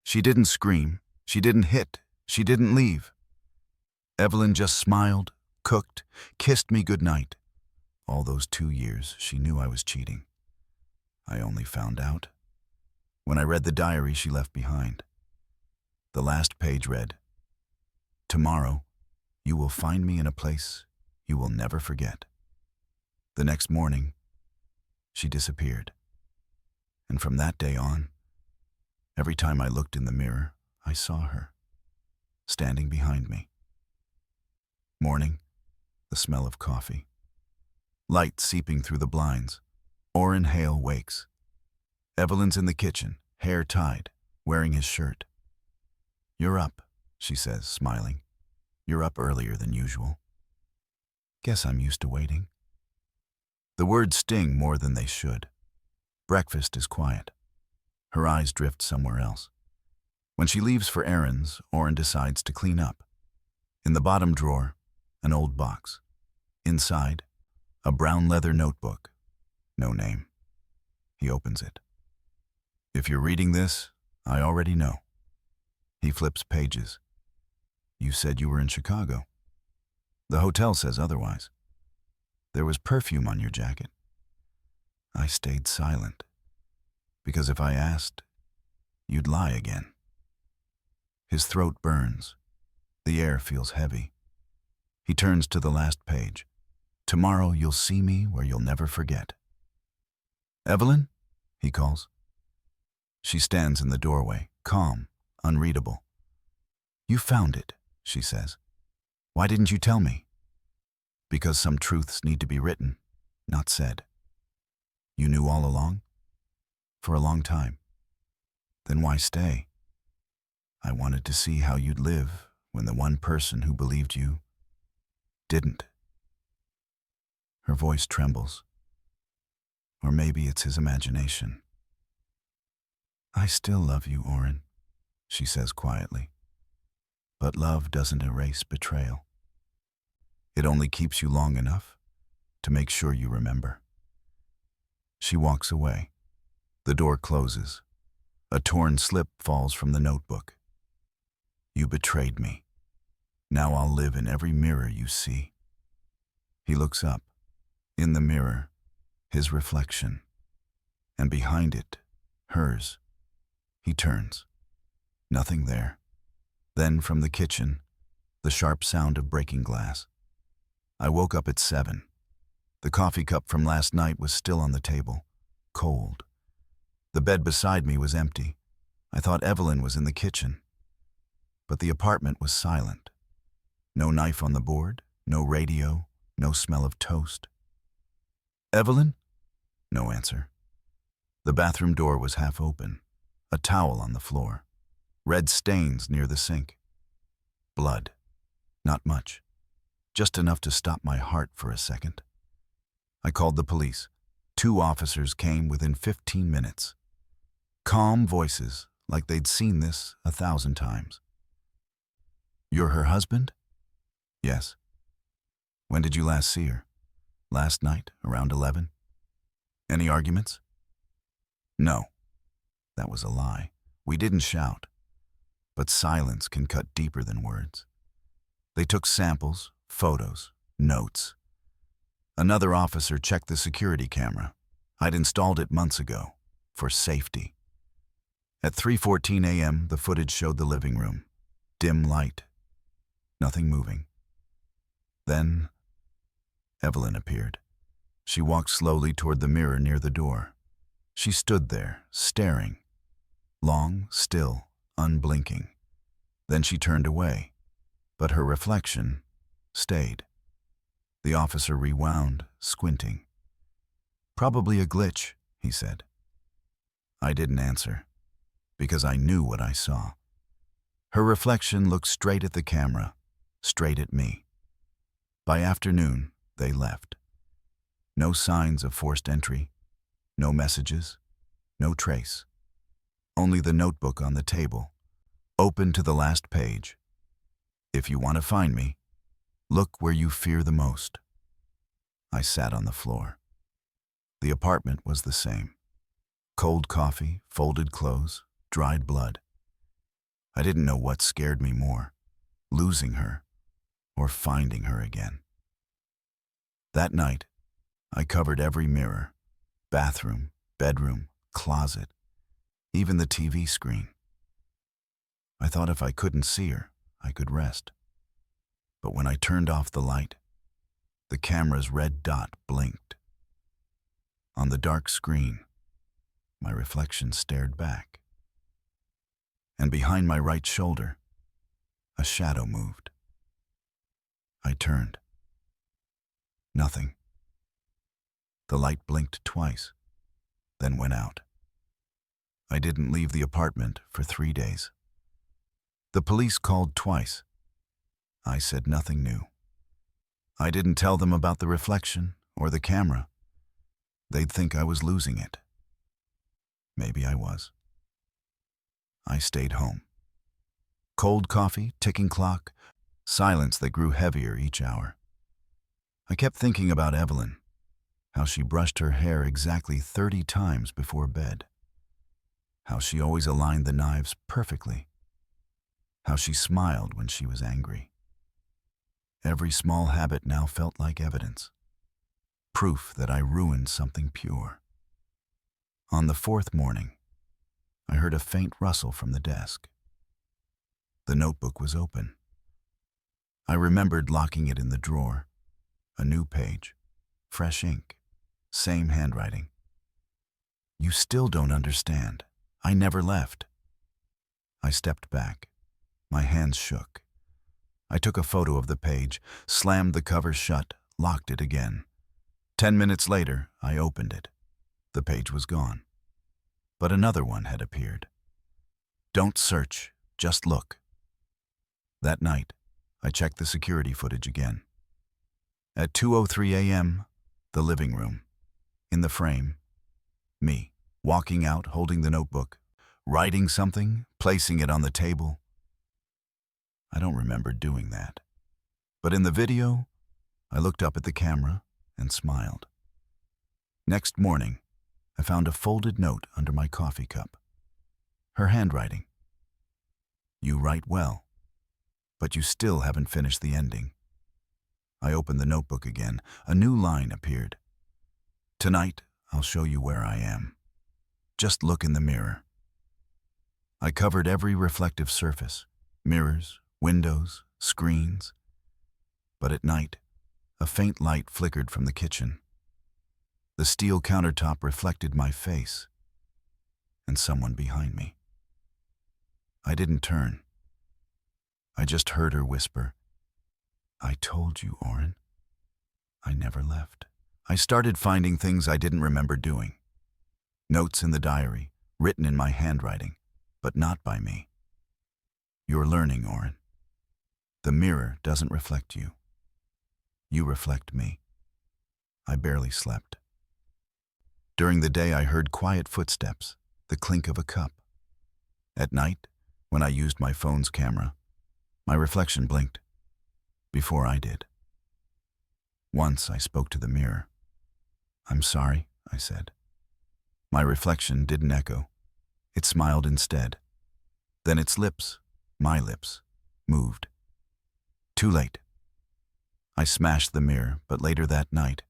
She didn't scream. She didn't hit. She didn't leave. Evelyn just smiled, cooked, kissed me goodnight. All those 2 years, she knew I was cheating. I only found out when I read the diary she left behind. The last page read, "Tomorrow, you will find me in a place you will never forget." The next morning, she disappeared. And from that day on, every time I looked in the mirror, I saw her, standing behind me. Morning, the smell of coffee. Light seeping through the blinds. Orrin Hale wakes. Evelyn's in the kitchen, hair tied, wearing his shirt. "You're up," she says, smiling. "You're up earlier than usual." Guess I'm used to waiting. The words sting more than they should. Breakfast is quiet. Her eyes drift somewhere else. When she leaves for errands, Orrin decides to clean up. In the bottom drawer, an old box. Inside, a brown leather notebook. No name. He opens it. "If you're reading this, I already know." He flips pages. "You said you were in Chicago. The hotel says otherwise. There was perfume on your jacket." I stayed silent, because if I asked, you'd lie again. His throat burns. The air feels heavy. He turns to the last page. "Tomorrow you'll see me where you'll never forget." "Evelyn?" he calls. She stands in the doorway, calm, unreadable. "You found it," she says. "Why didn't you tell me?" "Because some truths need to be written, not said." "You knew all along?" "For a long time." "Then why stay?" "I wanted to see how you'd live when the one person who believed you didn't." Her voice trembles. Or maybe it's his imagination. "I still love you, Orrin," she says quietly. "But love doesn't erase betrayal. It only keeps you long enough to make sure you remember." She walks away. The door closes. A torn slip falls from the notebook. "You betrayed me. Now I'll live in every mirror you see." He looks up. In the mirror, his reflection. And behind it, hers. He turns. Nothing there. Then from the kitchen, the sharp sound of breaking glass. I woke up at 7. The coffee cup from last night was still on the table, cold. The bed beside me was empty. I thought Evelyn was in the kitchen. But the apartment was silent. No knife on the board, no radio, no smell of toast. "Evelyn?" No answer. The bathroom door was half open. A towel on the floor. Red stains near the sink. Blood. Not much. Just enough to stop my heart for a second. I called the police. 2 officers came within 15 minutes. Calm voices, like they'd seen this 1,000 times. "You're her husband?" "Yes." "When did you last see her?" "Last night, around 11. "Any arguments?" "No." That was a lie. We didn't shout. But silence can cut deeper than words. They took samples, photos, notes. Another officer checked the security camera. I'd installed it months ago, for safety. At 3:14 a.m., the footage showed the living room. Dim light. Nothing moving. Then, Evelyn appeared. She walked slowly toward the mirror near the door. She stood there, staring. Long, still, unblinking. Then she turned away, but her reflection stayed. The officer rewound, squinting. "Probably a glitch," he said. I didn't answer, because I knew what I saw. Her reflection looked straight at the camera, straight at me. By afternoon, they left. No signs of forced entry, no messages, no trace. Only the notebook on the table, open to the last page. "If you want to find me, look where you fear the most." I sat on the floor. The apartment was the same. Cold coffee, folded clothes, dried blood. I didn't know what scared me more, losing her or finding her again. That night, I covered every mirror, bathroom, bedroom, closet, even the TV screen. I thought if I couldn't see her, I could rest. But when I turned off the light, the camera's red dot blinked. On the dark screen, my reflection stared back. And behind my right shoulder, a shadow moved. I turned. Nothing. The light blinked twice, then went out. I didn't leave the apartment for 3 days. The police called twice. I said nothing new. I didn't tell them about the reflection or the camera. They'd think I was losing it. Maybe I was. I stayed home. Cold coffee, ticking clock, silence that grew heavier each hour. I kept thinking about Evelyn, how she brushed her hair exactly 30 times before bed, how she always aligned the knives perfectly, how she smiled when she was angry. Every small habit now felt like evidence, proof that I ruined something pure. On the 4th morning, I heard a faint rustle from the desk. The notebook was open. I remembered locking it in the drawer. A new page, fresh ink, same handwriting. You still don't understand. I never left. I stepped back. My hands shook. I took a photo of the page, slammed the cover shut, locked it again. 10 minutes later, I opened it. The page was gone. But another one had appeared. Don't search, just look. That night, I checked the security footage again. At 2:03 a.m., the living room. In the frame, me, walking out, holding the notebook, writing something, placing it on the table. I don't remember doing that. But in the video, I looked up at the camera and smiled. Next morning, I found a folded note under my coffee cup. Her handwriting. You write well, but you still haven't finished the ending. I opened the notebook again. A new line appeared. Tonight, I'll show you where I am. Just look in the mirror. I covered every reflective surface, mirrors, windows, screens. But at night, a faint light flickered from the kitchen. The steel countertop reflected my face and someone behind me. I didn't turn. I just heard her whisper, I told you, Oren. I never left. I started finding things I didn't remember doing. Notes in the diary, written in my handwriting, but not by me. You're learning, Oren. The mirror doesn't reflect you. You reflect me. I barely slept. During the day, I heard quiet footsteps, the clink of a cup. At night, when I used my phone's camera, my reflection blinked. Before I did. Once I spoke to the mirror. I'm sorry, I said. My reflection didn't echo. It smiled instead. Then its lips, my lips, moved. Too late. I smashed the mirror, but later that night,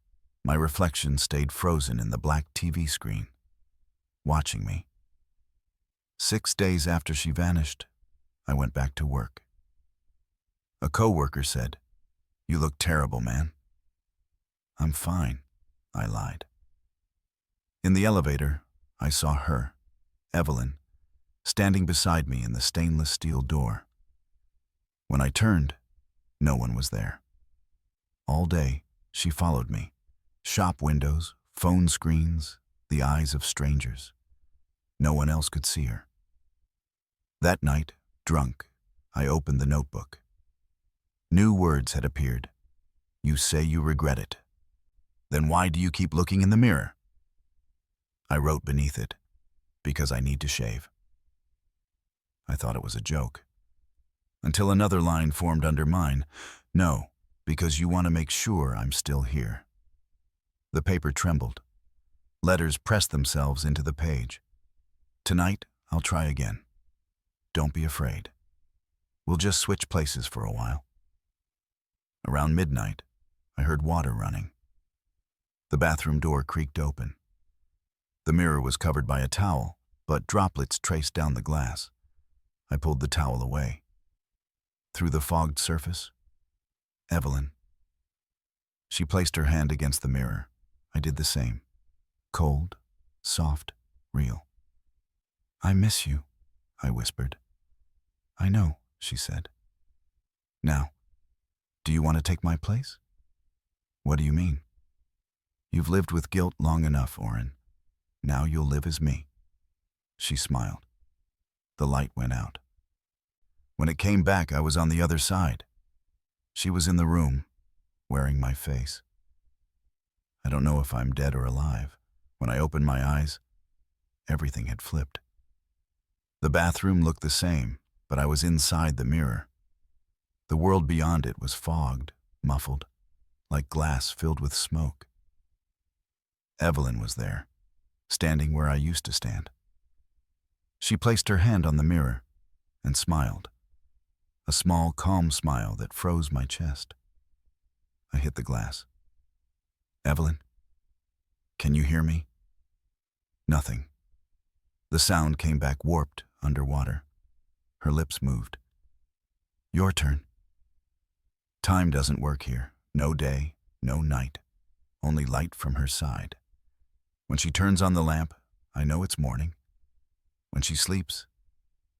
my reflection stayed frozen in the black TV screen, watching me. 6 days after she vanished, I went back to work. A coworker said, You look terrible, man. I'm fine, I lied. In the elevator, I saw her, Evelyn, standing beside me in the stainless steel door. When I turned, no one was there. All day, she followed me. Shop windows, phone screens, the eyes of strangers. No one else could see her. That night, drunk, I opened the notebook. New words had appeared. You say you regret it. Then why do you keep looking in the mirror? I wrote beneath it, because I need to shave. I thought it was a joke. Until another line formed under mine. No, because you want to make sure I'm still here. The paper trembled. Letters pressed themselves into the page. Tonight, I'll try again. Don't be afraid. We'll just switch places for a while. Around midnight, I heard water running. The bathroom door creaked open. The mirror was covered by a towel, but droplets traced down the glass. I pulled the towel away. Through the fogged surface, Evelyn. She placed her hand against the mirror. I did the same. Cold, soft, real. "I miss you," I whispered. "I know," she said. "Now, do you want to take my place?" "What do you mean?" "You've lived with guilt long enough, Oren. Now you'll live as me." She smiled. The light went out. When it came back, I was on the other side. She was in the room, wearing my face. I don't know if I'm dead or alive. When I opened my eyes, everything had flipped. The bathroom looked the same, but I was inside the mirror. The world beyond it was fogged, muffled, like glass filled with smoke. Evelyn was there, standing where I used to stand. She placed her hand on the mirror and smiled, a small, calm smile that froze my chest. I hit the glass. "Evelyn, can you hear me?" Nothing. The sound came back warped, underwater. Her lips moved. "Your turn." Time doesn't work here. No day, no night, only light from her side. When she turns on the lamp, I know it's morning. When she sleeps,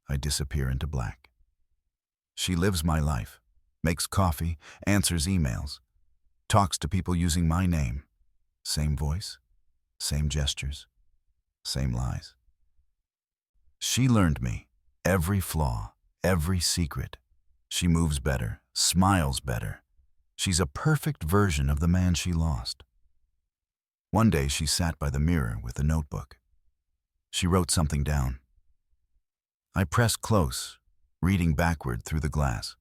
I disappear into black. She lives my life, makes coffee, answers emails, talks to people using my name. Same voice, same gestures, same lies. She learned me, every flaw, every secret. She moves better, smiles better. She's a perfect version of the man she lost. One day she sat by the mirror with a notebook. She wrote something down. I pressed close, reading backward through the glass.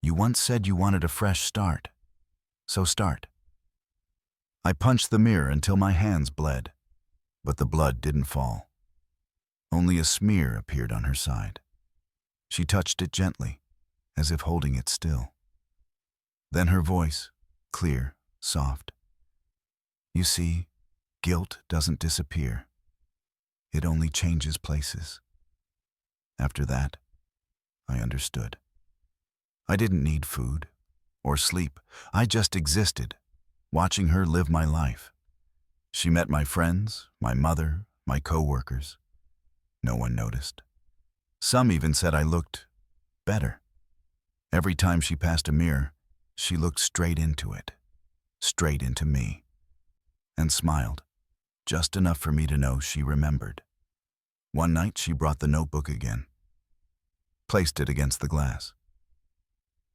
"You once said you wanted a fresh start, so start." I punched the mirror until my hands bled, but the blood didn't fall. Only a smear appeared on her side. She touched it gently, as if holding it still. Then her voice, clear, soft. "You see, guilt doesn't disappear. It only changes places." After that, I understood. I didn't need food or sleep. I just existed, watching her live my life. She met my friends, my mother, my co-workers. No one noticed. Some even said I looked better. Every time she passed a mirror, she looked straight into it, straight into me, and smiled, just enough for me to know she remembered. One night she brought the notebook again, placed it against the glass.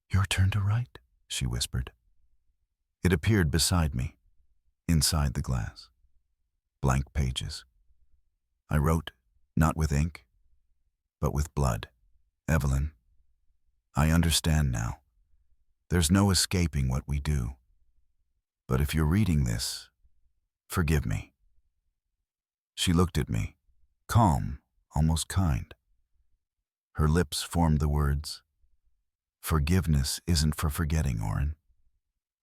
"Your turn to write," she whispered. It appeared beside me, inside the glass. Blank pages. I wrote, not with ink, but with blood. "Evelyn, I understand now. There's no escaping what we do. But if you're reading this, forgive me." She looked at me, calm, almost kind. Her lips formed the words, "Forgiveness isn't for forgetting, Oren.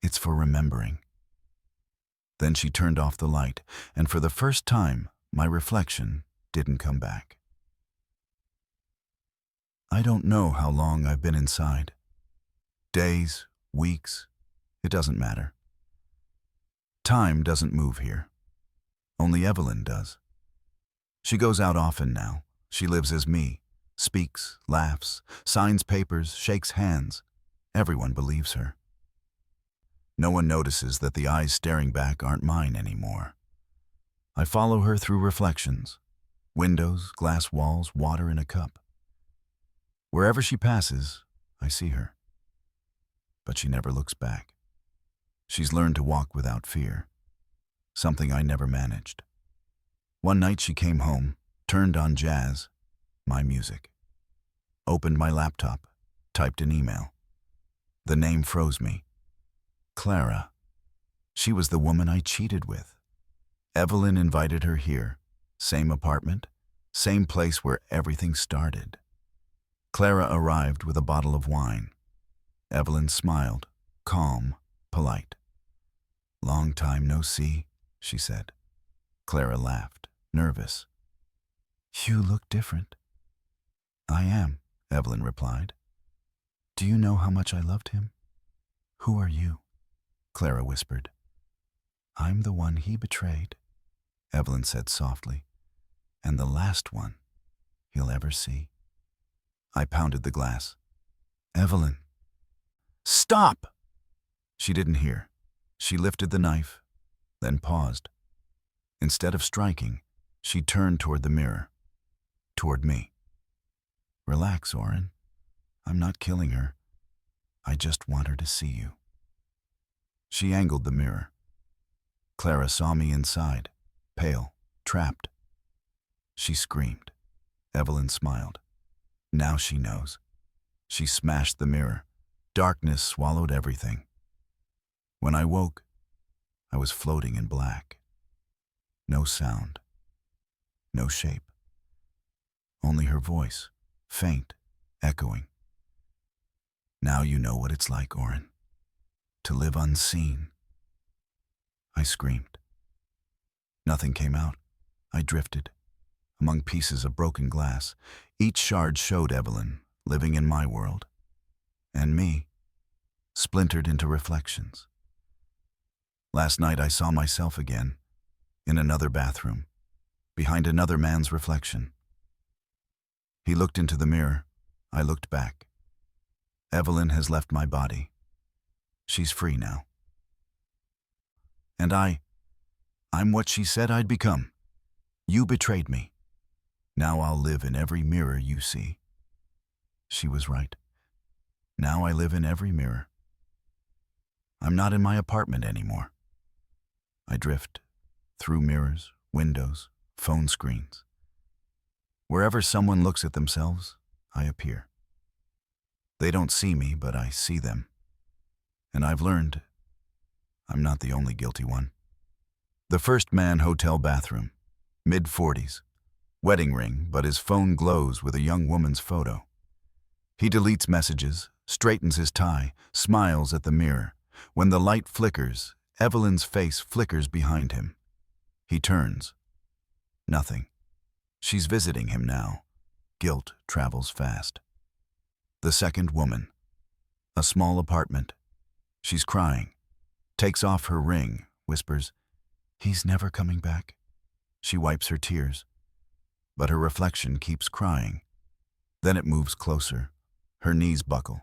It's for remembering." Then she turned off the light, and for the first time, my reflection didn't come back. I don't know how long I've been inside. Days, weeks, it doesn't matter. Time doesn't move here. Only Evelyn does. She goes out often now. She lives as me, speaks, laughs, signs papers, shakes hands. Everyone believes her. No one notices that the eyes staring back aren't mine anymore. I follow her through reflections, windows, glass walls, water in a cup. Wherever she passes, I see her. But she never looks back. She's learned to walk without fear, something I never managed. One night she came home, turned on jazz, my music, opened my laptop, typed an email. The name froze me. Clara. She was the woman I cheated with. Evelyn invited her here, same apartment, same place where everything started. Clara arrived with a bottle of wine. Evelyn smiled, calm, polite. "Long time no see," she said. Clara laughed, nervous. "You look different." "I am," Evelyn replied. "Do you know how much I loved him?" "Who are you?" Clara whispered. "I'm the one he betrayed," Evelyn said softly, "and the last one he'll ever see." I pounded the glass. "Evelyn." "Stop!" She didn't hear. She lifted the knife, then paused. Instead of striking, she turned toward the mirror, toward me. "Relax, Oren. I'm not killing her. I just want her to see you." She angled the mirror. Clara saw me inside, pale, trapped. She screamed. Evelyn smiled. Now she knows. She smashed the mirror. Darkness swallowed everything. When I woke, I was floating in black. No sound. No shape. Only her voice, faint, echoing. "Now you know what it's like, Oren. To live unseen." I screamed. Nothing came out. I drifted, among pieces of broken glass. Each shard showed Evelyn, living in my world. And me, splintered into reflections. Last night I saw myself again, in another bathroom, behind another man's reflection. He looked into the mirror. I looked back. Evelyn has left my body. She's free now. And I'm what she said I'd become. You betrayed me. Now I'll live in every mirror you see. She was right. Now I live in every mirror. I'm not in my apartment anymore. I drift through mirrors, windows, phone screens. Wherever someone looks at themselves, I appear. They don't see me, but I see them. And I've learned I'm not the only guilty one. The First Man hotel bathroom, mid-40s, wedding ring, but his phone glows with a young woman's photo. He deletes messages, straightens his tie, smiles at the mirror. When the light flickers, Evelyn's face flickers behind him. He turns. Nothing. She's visiting him now. Guilt travels fast. The second woman. A small apartment. She's crying. Takes off her ring, whispers, "He's never coming back." She wipes her tears. But her reflection keeps crying. Then it moves closer. Her knees buckle.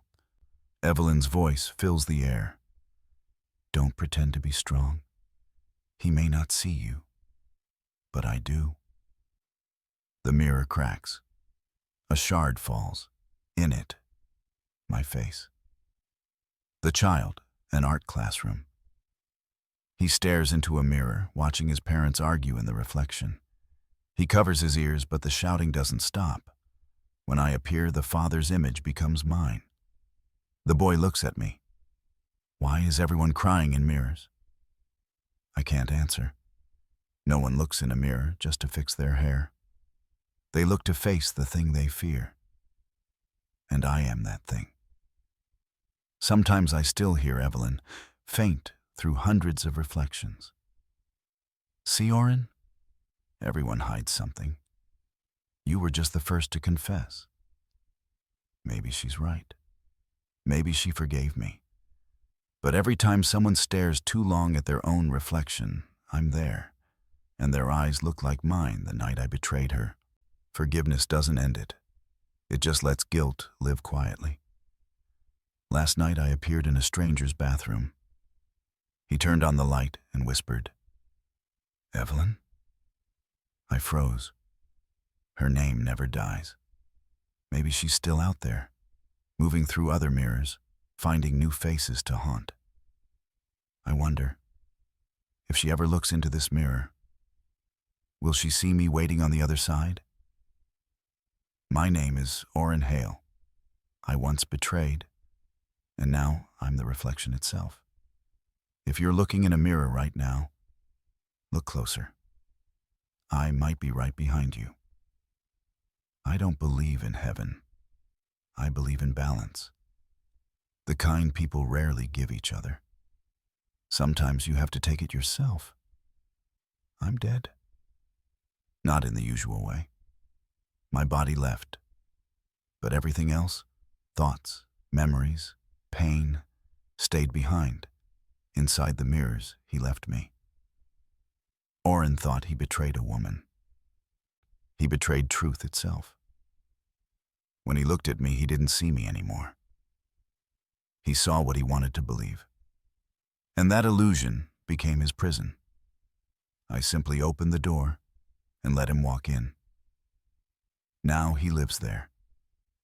Evelyn's voice fills the air. "Don't pretend to be strong. He may not see you, but I do." The mirror cracks. A shard falls. In it, my face. The child, an art classroom. He stares into a mirror, watching his parents argue in the reflection. He covers his ears, but the shouting doesn't stop. When I appear, the father's image becomes mine. The boy looks at me. Why is everyone crying in mirrors? I can't answer. No one looks in a mirror just to fix their hair. They look to face the thing they fear. And I am that thing. Sometimes I still hear Evelyn, faint through hundreds of reflections. "See, Oren? Everyone hides something. You were just the first to confess." Maybe she's right. Maybe she forgave me. But every time someone stares too long at their own reflection, I'm there, and their eyes look like mine the night I betrayed her. Forgiveness doesn't end it. It just lets guilt live quietly. Last night I appeared in a stranger's bathroom. He turned on the light and whispered, "Evelyn?" I froze. Her name never dies. Maybe she's still out there, moving through other mirrors, finding new faces to haunt. I wonder, if she ever looks into this mirror, will she see me waiting on the other side? My name is Oren Hale. I once betrayed, and now I'm the reflection itself. If you're looking in a mirror right now, look closer. I might be right behind you. I don't believe in heaven. I believe in balance. The kind people rarely give each other. Sometimes you have to take it yourself. I'm dead. Not in the usual way. My body left. But everything else, thoughts, memories, pain, stayed behind, inside the mirrors he left me. Oren thought he betrayed a woman. He betrayed truth itself. When he looked at me, he didn't see me anymore. He saw what he wanted to believe. And that illusion became his prison. I simply opened the door and let him walk in. Now he lives there.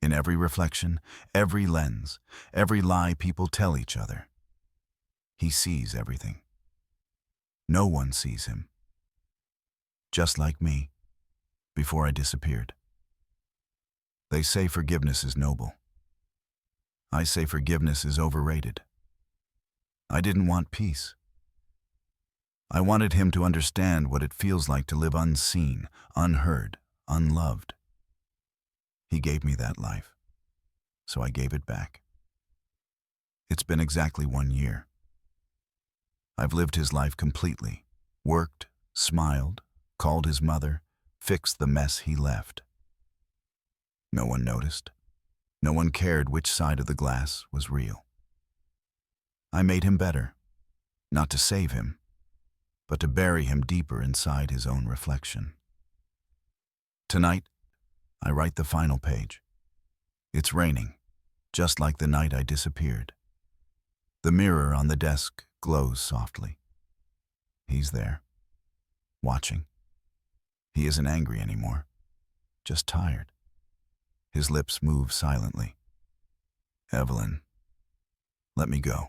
In every reflection, every lens, every lie people tell each other. He sees everything. No one sees him. Just like me, before I disappeared. They say forgiveness is noble. I say forgiveness is overrated. I didn't want peace. I wanted him to understand what it feels like to live unseen, unheard, unloved. He gave me that life, so I gave it back. It's been exactly 1 year. I've lived his life completely, worked, smiled, called his mother, fixed the mess he left. No one noticed. No one cared which side of the glass was real. I made him better, not to save him, but to bury him deeper inside his own reflection. Tonight, I write the final page. It's raining, just like the night I disappeared. The mirror on the desk glows softly. He's there, watching. He isn't angry anymore, just tired. His lips move silently. Evelyn, let me go.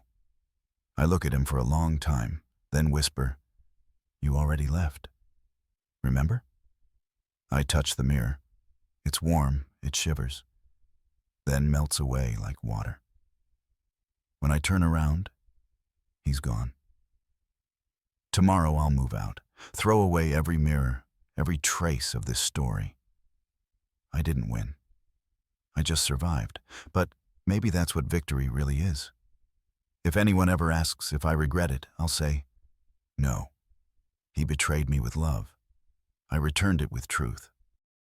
I look at him for a long time, then whisper, "You already left. Remember?" I touch the mirror. It's warm, it shivers, then melts away like water. When I turn around, he's gone. Tomorrow I'll move out, throw away every mirror, every trace of this story. I didn't win. I just survived, but maybe that's what victory really is. If anyone ever asks if I regret it, I'll say, no. He betrayed me with love. I returned it with truth.